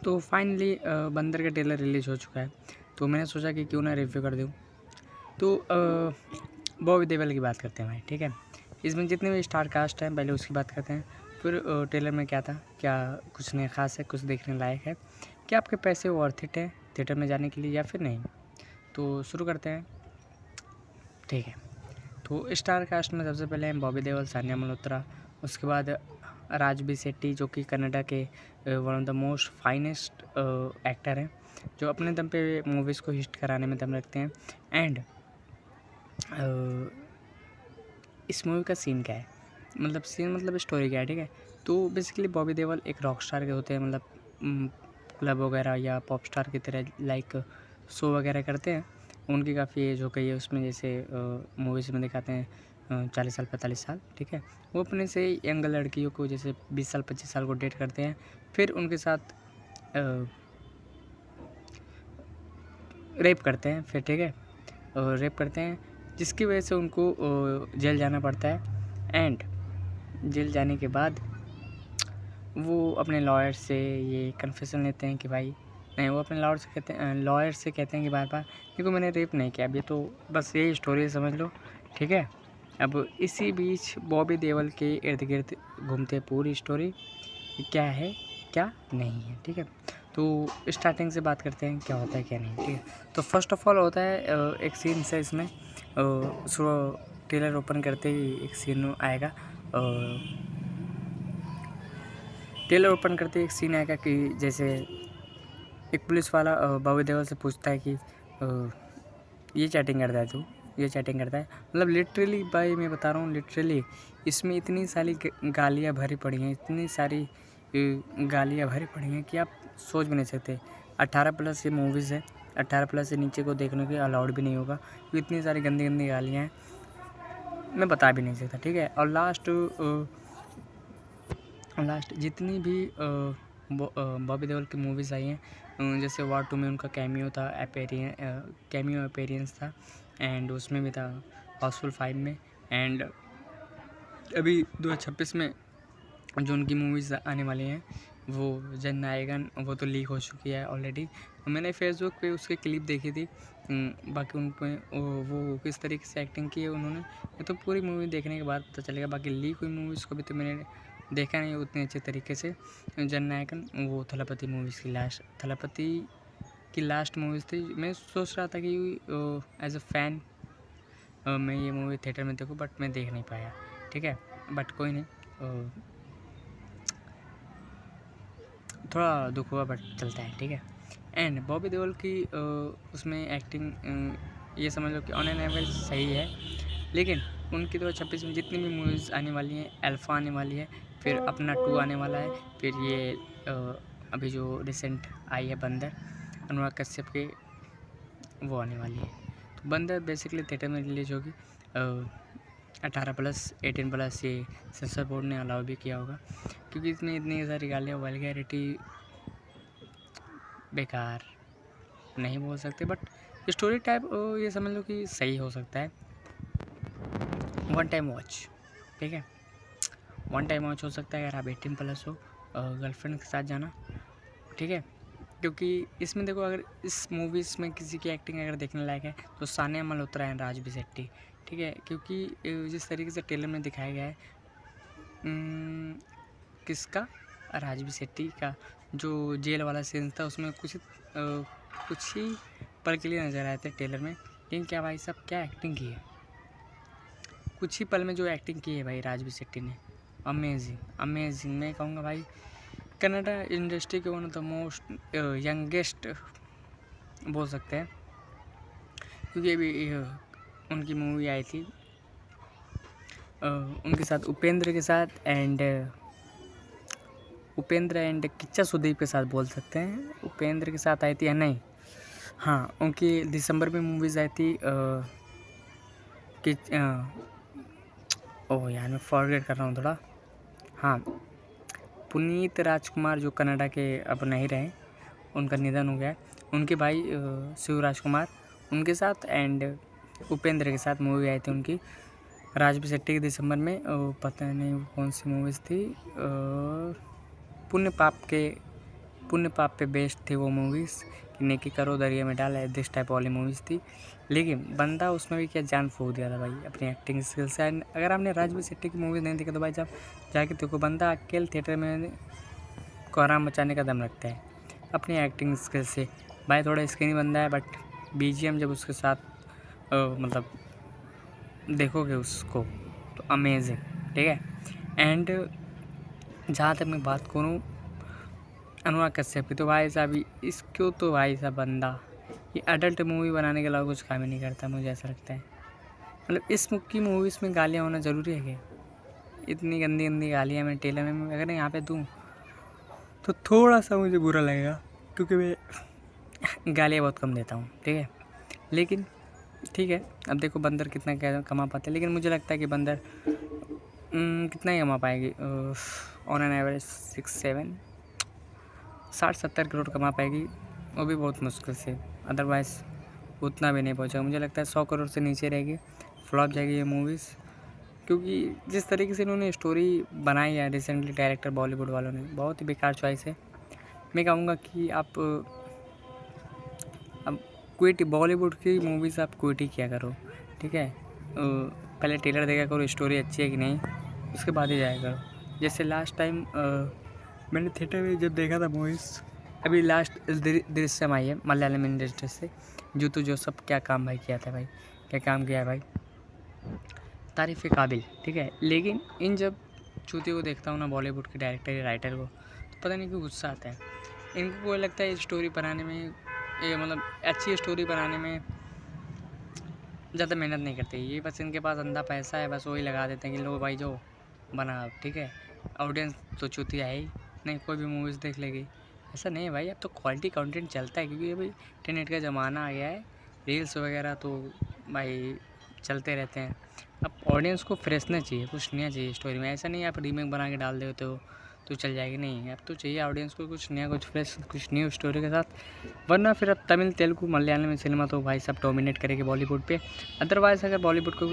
तो फाइनली बंदर का ट्रेलर रिलीज़ हो चुका है, तो मैंने सोचा कि क्यों ना रिव्यू कर दूँ। तो बॉबी देओल की बात करते हैं भाई, ठीक है। इसमें जितने भी स्टार कास्ट हैं पहले उसकी बात करते हैं, फिर ट्रेलर में क्या था, क्या कुछ नया ख़ास है, कुछ देखने लायक है, क्या आपके पैसे वर्थ इट है थिएटर में जाने के लिए या फिर नहीं। तो शुरू करते हैं, ठीक है। तो स्टार कास्ट में सबसे पहले हैं बॉबी देओल, सानिया मल्होत्रा, उसके बाद राजबी शेट्टी जो कि कनाडा के one of the most finest actor हैं, जो अपने दम पे मूवीज़ को हिट कराने में दम रखते हैं। एंड इस मूवी का सीन क्या है, मतलब सीन मतलब स्टोरी क्या है, ठीक है। तो बेसिकली बॉबी देओल एक रॉक स्टार के होते हैं, मतलब क्लब वगैरह या पॉप स्टार की तरह लाइक शो वगैरह करते हैं। उनकी काफ़ी एज हो गई है उसमें, जैसे मूवीज़ में दिखाते हैं 40 साल 45 साल, ठीक है। वो अपने से यंग लड़कियों को जैसे 20 साल 25 साल को डेट करते हैं, फिर उनके साथ रेप करते हैं, फिर ठीक है, और रेप करते हैं जिसकी वजह से उनको जेल जाना पड़ता है। एंड जेल जाने के बाद वो अपने लॉयर से ये कन्फेशन लेते हैं कि भाई नहीं, वो अपने लॉयर से कहते हैं कि बार-बार देखो मैंने रेप नहीं किया, अभी तो बस यही स्टोरी है समझ लो, ठीक है। अब इसी बीच बॉबी देओल के इर्द-गिर्द घूमते पूरी स्टोरी, क्या है, क्या नहीं है, ठीक है। तो स्टार्टिंग से बात करते हैं क्या होता है क्या नहीं, ठीक है। तो फर्स्ट ऑफ ऑल होता है एक सीन से इसमें ट्रेलर ओपन करते ही एक सीन आएगा, ट्रेलर ओपन करते ही एक सीन आएगा कि जैसे एक पुलिस वाला बॉबी देओल से पूछता है कि ये चैटिंग करता है तू, ये चैटिंग करता है, मतलब लिटरली भाई मैं बता रहा हूँ, लिटरली इसमें इतनी सारी गालियाँ भरी पड़ी हैं, इतनी सारी गालियाँ भरी पड़ी हैं कि आप सोच भी नहीं सकते। 18 प्लस ये मूवीज़ है, 18 प्लस से नीचे को देखने के अलाउड भी नहीं होगा, क्योंकि इतनी सारी गंदी गंदी गालियाँ हैं, मैं बता भी नहीं सकता, ठीक है। और लास्ट जितनी भी बॉबी देओल की मूवीज़ आई हैं, जैसे वार 2 में उनका कैमियो अपीयरेंस था, एंड उसमें भी था हाउसफुल 5 में, एंड अभी 2026 में जो उनकी मूवीज़ आने वाली हैं वो जननायकन, वो तो लीक हो चुकी है ऑलरेडी। मैंने फेसबुक पे उसकी क्लिप देखी थी, बाकी उन पे वो किस तरीके से एक्टिंग की है उन्होंने, ये तो पूरी मूवी देखने के बाद पता चलेगा। बाकी लीक हुई मूवीज़ को भी तो मैंने देखा नहीं उतने अच्छे तरीके से। जननायकन वो थलपति की लास्ट मूवीज़ थी। मैं सोच रहा था कि एज अ फ़ैन मैं ये मूवी थिएटर में देखूँ, बट मैं देख नहीं पाया, ठीक है। बट कोई नहीं, थोड़ा दुख हुआ बट चलता है, ठीक है। एंड बॉबी देओल की उसमें एक्टिंग ये समझ लो कि ऑन एन एवरेज सही है, लेकिन उनकी 2026 में जितनी भी मूवीज़ आने वाली हैं, अल्फ़ा आने वाली है, फिर अपना 2 आने वाला है, फिर ये अभी जो रिसेंट आई है बंदर, अनुराग कश्यप की, वो आने वाली है। तो बंदर बेसिकली थिएटर में रिलीज़ होगी। 18 प्लस 18 प्लस ये सेंसर बोर्ड ने अलाउ भी किया होगा, क्योंकि इसमें इतनी सारी गालियाँ, वल्गैरिटी, बेकार नहीं बोल सकते, बट स्टोरी टाइप ये समझ लो कि सही हो सकता है। वन टाइम वॉच, ठीक है, वन टाइम वॉच हो सकता है अगर आप 18 प्लस हो, गर्लफ्रेंड के साथ जाना, ठीक है। क्योंकि इसमें देखो, अगर इस मूवीज़ में किसी की एक्टिंग अगर देखने लायक है तो सानिया मल्होत्रा एंड राजबी शेट्टी, ठीक है। क्योंकि जिस तरीके से ट्रेलर में दिखाया गया है, किसका, राजबी शेट्टी का जो जेल वाला सीन था, उसमें कुछ ही पल के लिए नज़र आए थे ट्रेलर में, लेकिन क्या भाई साहब क्या एक्टिंग की है, कुछ ही पल में जो एक्टिंग की है भाई राजबी शेट्टी ने, अमेजिंग अमेजिंग। मैं कहूँगा भाई कन्नड़ा इंडस्ट्री के one of the most youngest बोल सकते हैं, क्योंकि अभी उनकी मूवी आई थी उनके साथ उपेंद्र के साथ, एंड उपेंद्र एंड किच्चा सुदीप के साथ बोल सकते हैं। उपेंद्र के साथ आई थी या नहीं, हाँ, उनकी दिसंबर में मूवीज़ आई थी कि ओह यार मैं फॉरगेट कर रहा हूँ थोड़ा, हाँ, पुनीत राजकुमार जो कनाडा के अब नहीं रहे, उनका निधन हो गया है, उनके भाई शिव राजकुमार, उनके साथ, एंड उपेंद्र के साथ मूवी आई थी उनकी राजबी शेट्टी के दिसंबर में। पता नहीं वो कौन सी मूवीज़ थी, पुण्य पाप के पुण्य पाप पे बेस्ड थी वो मूवीज़ कि नेकी करो दरिया में डाल, दिस टाइप वाली मूवीज़ थी। लेकिन बंदा उसमें भी क्या जान फूँक दिया था भाई अपनी एक्टिंग स्किल से। एंड अगर आपने राजवीर शेट्टी की मूवीज़ नहीं देखी तो भाई साहब जाके देखो, बंदा अकेले थिएटर में कोहराम मचाने का दम रखता है अपनी एक्टिंग स्किल से। भाई थोड़ा स्क्रीनी बंदा है बट बीजीएम जब उसके साथ मतलब देखोगे उसको तो अमेजिंग, ठीक है। एंड जहाँ तक मैं बात करूँ अनुराग कश्यप की, तो भाई साहब इसको तो भाई साहब बंदा ये अडल्ट मूवी बनाने के अलावा कुछ काम ही नहीं करता, मुझे ऐसा लगता है। मतलब इस की मूवीज़ में गालियाँ होना ज़रूरी है क्या? इतनी गंदी गंदी गालियाँ मैं टेलर में अगर यहाँ पे दूँ तो थोड़ा सा मुझे बुरा लगेगा, क्योंकि मैं गालियाँ बहुत कम देता हूँ, ठीक है। लेकिन ठीक है, अब देखो बंदर कितना क्या कमा पाते हैं, लेकिन मुझे लगता है कि बंदर कितना ही कमा पाएगी ऑन एन एवरेज 60-70 करोड़ कमा पाएगी, वो भी बहुत मुश्किल से। अदरवाइज़ उतना भी नहीं पहुंचेगा। मुझे लगता है 100 करोड़ से नीचे रहेगी, फ्लॉप जाएगी ये मूवीज़। क्योंकि जिस तरीके से इन्होंने स्टोरी बनाई है रिसेंटली डायरेक्टर बॉलीवुड वालों ने, बहुत ही बेकार चॉइस है। मैं कहूँगा कि आप अब क्विट बॉलीवुड की मूवीज़ आप क्विट ही किया करो, ठीक है। पहले ट्रेलर देखा करो स्टोरी अच्छी है कि नहीं, उसके बाद ही जाया करो। जैसे लास्ट टाइम मैंने थिएटर में जब देखा था मूवीज़, अभी लास्ट दृश्यम आई है मलयालम इंडस्ट्री से, जीतू जोसेफ क्या काम भाई किया था भाई, क्या काम किया है भाई, तारीफ़ के काबिल, ठीक है। लेकिन इन जब चूतियों को देखता हूँ ना बॉलीवुड के डायरेक्टर या राइटर को, तो पता नहीं क्यों गुस्सा आता है। इनको कोई लगता है स्टोरी बनाने में, ये मतलब अच्छी स्टोरी बनाने में ज़्यादा मेहनत नहीं करते ये, बस इनके पास अंधा पैसा है, बस वही लगा देते हैं कि लो भाई जो बना, ठीक है। ऑडियंस तो चूतिया है ही नहीं, कोई भी मूवीज़ देख लेगी, ऐसा नहीं है भाई। अब तो क्वालिटी कंटेंट चलता है, क्योंकि अभी इंटरनेट का ज़माना आ गया है, रील्स वगैरह तो भाई चलते रहते हैं। अब ऑडियंस को फ्रेशनेस चाहिए, कुछ नया चाहिए स्टोरी में। ऐसा नहीं आप रीमेक बना के डाल देते हो तो चल जाएगी, नहीं। अब तो चाहिए ऑडियंस को कुछ नया, कुछ फ्रेश, कुछ न्यू स्टोरी के साथ। वरना फिर अब तमिल, तेलुगु, मलयालम सिनेमा तो भाई सब डोमिनेट करेगी बॉलीवुड पे। अदरवाइज़ अगर बॉलीवुड को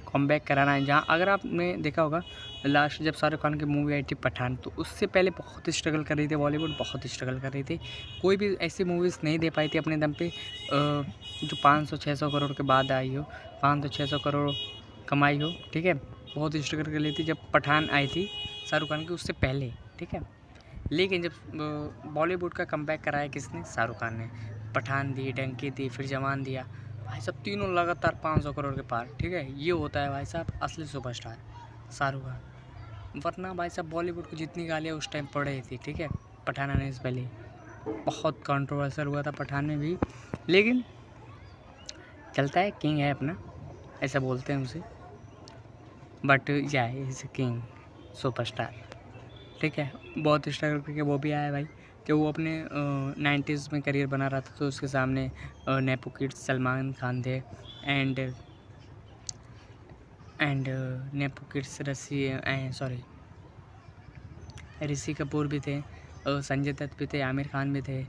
कमबैक कराना है, जहाँ अगर आपने देखा होगा लास्ट जब शाहरुख खान की मूवी आई थी पठान, तो उससे पहले बहुत स्ट्रगल कर रही थी बॉलीवुड, बहुत स्ट्रगल कर रही थी। कोई भी ऐसी मूवीज़ नहीं दे पाई थी अपने दम पे जो 500-600 करोड़ के बाद आई हो, 500-600 करोड़ कमाई हो, ठीक है। बहुत स्ट्रगल कर रही थी जब पठान आई थी शाहरुख खान की, उससे पहले, ठीक है। लेकिन जब बॉलीवुड का कमबैक कराया किसने? शाहरुख खान ने। पठान दी, डंकी दी, फिर जवान दिया, भाई साहब तीनों लगातार 500 करोड़ के पार, ठीक है। ये होता है भाई साहब असली सुपरस्टार शाहरुख खान। वरना भाई साहब बॉलीवुड को जितनी गालियाँ उस टाइम पड़ रही थी, ठीक है, पठान आने से पहले बहुत कंट्रोवर्शियल हुआ था पठान में भी, लेकिन चलता है, किंग है अपना, ऐसा बोलते हैं उसे, बट या इज़ किंग, सुपरस्टार, ठीक है। बहुत स्ट्रगल करके वो भी आया भाई। जब वो अपने 90s में करियर बना रहा था तो उसके सामने नेपो किड्स सलमान खान थे, and nepo kids Rishi Kapoor भी थे, संजय दत्त भी थे, आमिर खान भी थे,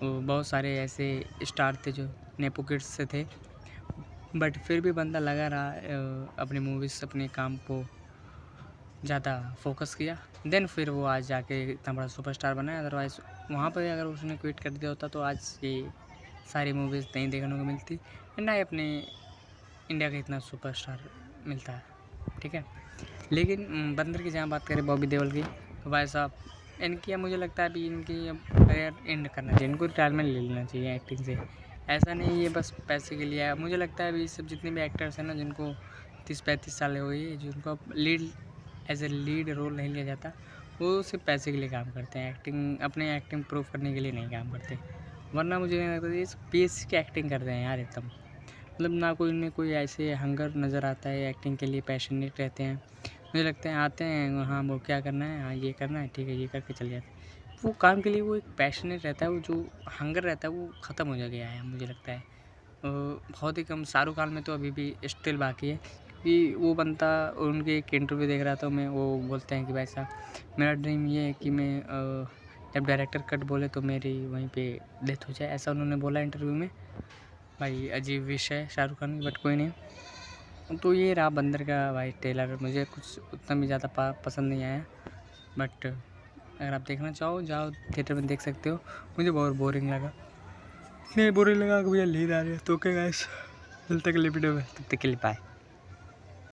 बहुत सारे ऐसे स्टार थे जो नेपो किड्स से थे। बट फिर भी बंदा लगा रहा अपनी मूवीज़, अपने काम को ज़्यादा फोकस किया, देन फिर वो आज जाके इतना बड़ा सुपरस्टार बना है। अदरवाइज़ वहाँ पर अगर उसने क्विट कर दिया होता तो आज ये सारी मूवीज़ नहीं देखने को मिलती, ना ही अपने इंडिया का इतना सुपरस्टार मिलता है, ठीक है। लेकिन बंदर की जहाँ बात करें बॉबी देओल की, तो भाई साहब इनकी अब मुझे लगता है अभी इनकी अब करियर एंड करना चाहिए, इनको रिटायरमेंट ले लेना चाहिए एक्टिंग से। ऐसा नहीं ये बस पैसे के लिए है, मुझे लगता है अभी सब जितने भी एक्टर्स हैं ना, जिनको 30-35 साल हो गई, जिनको अब एज ए लीड रोल नहीं लिया जाता, वो सिर्फ पैसे के लिए काम करते हैं, अपने एक्टिंग प्रूव करने के लिए नहीं काम करते। वरना मुझे नहीं लगता ये बेस की एक्टिंग करते हैं यार एकदम, मतलब ना कोई उनमें कोई ऐसे हंगर नज़र आता है, एक्टिंग के लिए पैशनेट रहते हैं। मुझे लगता है आते हैं, हाँ वो क्या करना है, हाँ ये करना है, ठीक है, ये करके चले जाते हैं। वो काम के लिए वो एक पैशनेट रहता है, वो जो हंगर रहता है वो ख़त्म हो गया है मुझे लगता है। बहुत ही कम, शाहरुख खान में तो अभी भी स्टिल बाकी है कि वो बनता। उनके एक इंटरव्यू देख रहा था मैं, वो बोलते हैं कि भाई साहब मेरा ड्रीम ये है कि मैं जब डायरेक्टर कट बोले तो मेरी वहीं पे डेथ हो जाए, ऐसा उन्होंने बोला इंटरव्यू में। भाई अजीब विश है शाहरुख खान की, बट कोई नहीं। तो ये रहा बंदर का भाई ट्रेलर, मुझे कुछ उतना भी ज़्यादा पसंद नहीं आया, बट अगर आप देखना चाहो जाओ थिएटर में देख सकते हो। मुझे बहुत बोरिंग लगा, इतने बोरिंग लगा कि मुझे नींद आ रही है। तो ओके गाइस, मिलते हैं अगले वीडियो में, तब तक के लिए बाय।